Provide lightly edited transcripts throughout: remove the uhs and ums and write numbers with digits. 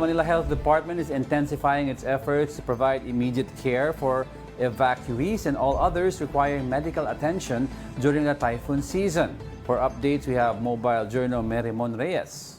Manila Health Department is intensifying its efforts to provide immediate care for evacuees and all others requiring medical attention during the typhoon season. For updates, we have Mobile Journal Merimon Reyes.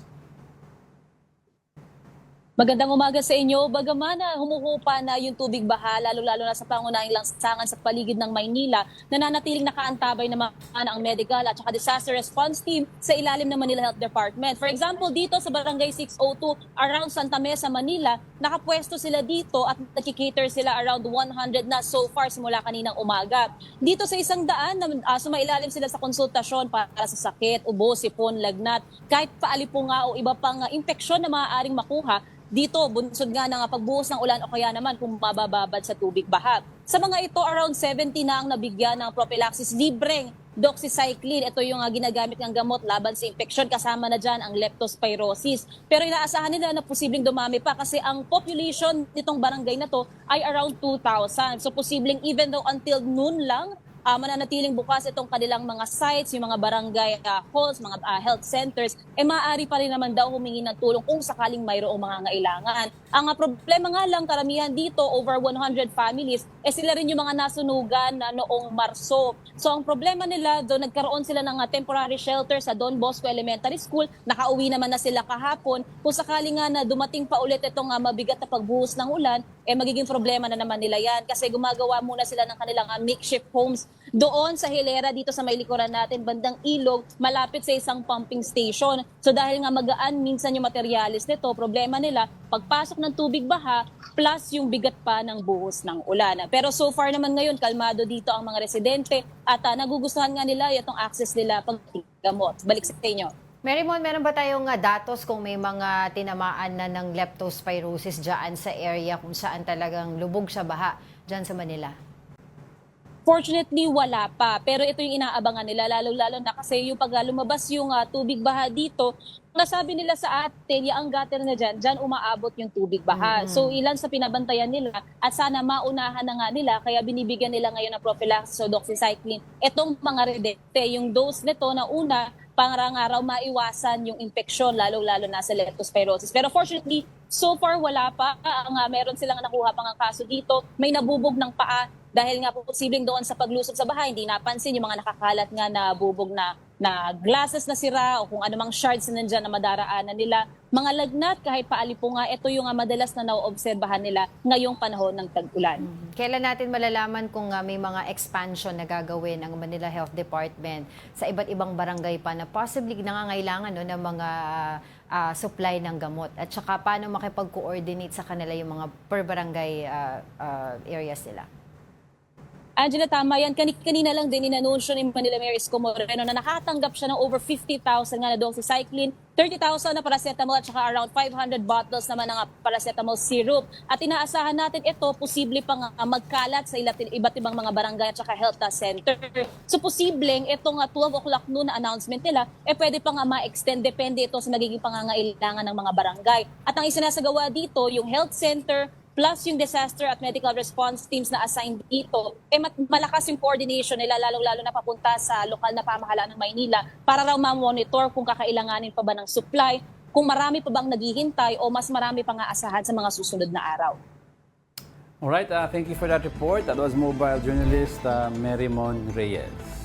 Magandang umaga sa inyo. Bagaman na humuhupa na yung tubig baha, lalo-lalo na sa pangunahing lansangan sa paligid ng Maynila, nananatiling nakaantabay naman ang medical at saka disaster response team sa ilalim ng Manila Health Department. For example, dito sa Barangay 602 around Santa Mesa, Manila, nakapwesto sila dito at nakikater sila around 100 na so far simula kaninang umaga. Dito sa 100, sumailalim sila sa konsultasyon para sa sakit, ubo, sipon, lagnat, kahit paalipunga o iba pang impeksyon na maaaring makuha. Dito, bunsod nga ng pagbuhos ng ulan o kaya naman kung mabababad sa tubig baha. Sa mga ito, around 70 na ang nabigyan ng prophylaxis libreng doxycycline. Ito yung ginagamit ng gamot laban sa infeksyon. Kasama na dyan ang leptospirosis. Pero inaasahan nila na posibleng dumami pa kasi ang population nitong barangay na to ay around 2,000. So posibleng even though until noon lang, mananatiling bukas itong kanilang mga sites, yung mga barangay halls, mga health centers, maaari pa rin naman daw humingi ng tulong kung sakaling mayroong mga ngailangan. Ang problema nga lang, karamihan dito, over 100 families, sila rin yung mga nasunugan na noong Marso. So ang problema nila, doon nagkaroon sila ng temporary shelter sa Don Bosco Elementary School, nakauwi naman na sila kahapon. Kung sakaling nga na dumating pa ulit itong mabigat na pagbuhos ng ulan, magiging problema na naman nila yan kasi gumagawa muna sila ng kanilang makeshift homes doon sa hilera dito sa may likuran natin, bandang Ilog, malapit sa isang pumping station. So dahil nga magaan minsan yung materialis nito, problema nila, pagpasok ng tubig baha plus yung bigat pa ng buhos ng ulan. Pero so far naman ngayon, kalmado dito ang mga residente at nagugustuhan nga nila itong access nila paggamot. Balik sa inyo. Merimon, meron ba tayong datos kung may mga tinamaan na ng leptospirosis dyan sa area kung saan talagang lubog sa baha dyan sa Manila? Fortunately, wala pa. Pero ito yung inaabangan nila, lalo-lalo na kasi yung pag lumabas yung tubig baha dito, nasabi nila sa atin, yung gutter na dyan umaabot yung tubig baha. So ilan sa pinabantayan nila at sana maunahan na nga nila, kaya binibigyan nila ngayon ng prophylaxis o doxycycline. Itong mga redete, yung dose nito na una, pangarang araw maiwasan yung infeksyon, lalo-lalo na sa leptospirosis. Pero fortunately, so far wala pa. Meron silang nakuha pang kaso dito. May nabubog ng paa dahil nga po posibleng doon sa paglusob sa bahay, hindi napansin yung mga nakakalat nga na bubog na glasses na sira o kung anumang shards na nandyan na madaraanan nila. Mga lagnat, kahit paalipunga, ito yung madalas na naoobserbahan nila ngayong panahon ng tag-ulan. Kailan natin malalaman kung may mga expansion na gagawin ang Manila Health Department sa iba't ibang barangay pa na possibly nangangailangan ng mga supply ng gamot? At saka paano makipag-coordinate sa kanila yung mga per barangay areas nila? Angela, tama yan. Kanina lang din inanunsyo ni Manila Mayor Isko Moreno na nakatanggap siya ng over 50,000 nga na doxycycline, 30,000 na paracetamol at saka around 500 bottles naman ng paracetamol syrup. At inaasahan natin ito, posible pang magkalat sa iba't ibang mga barangay at saka health center. So posibleng itong 12 o'clock noon na announcement nila, pwede pang ma-extend, depende ito sa magiging pangangailangan ng mga barangay. At ang isinasagawa dito, yung health center, plus yung disaster at medical response teams na assigned dito, malakas yung coordination nila, lalo-lalo na papunta sa lokal na pamahalaan ng Maynila para raw ma-monitor kung kakailanganin pa ba ng supply, kung marami pa bang naghihintay o mas marami pang aasahan sa mga susunod na araw. Alright, thank you for that report. That was mobile journalist Merimon Reyes.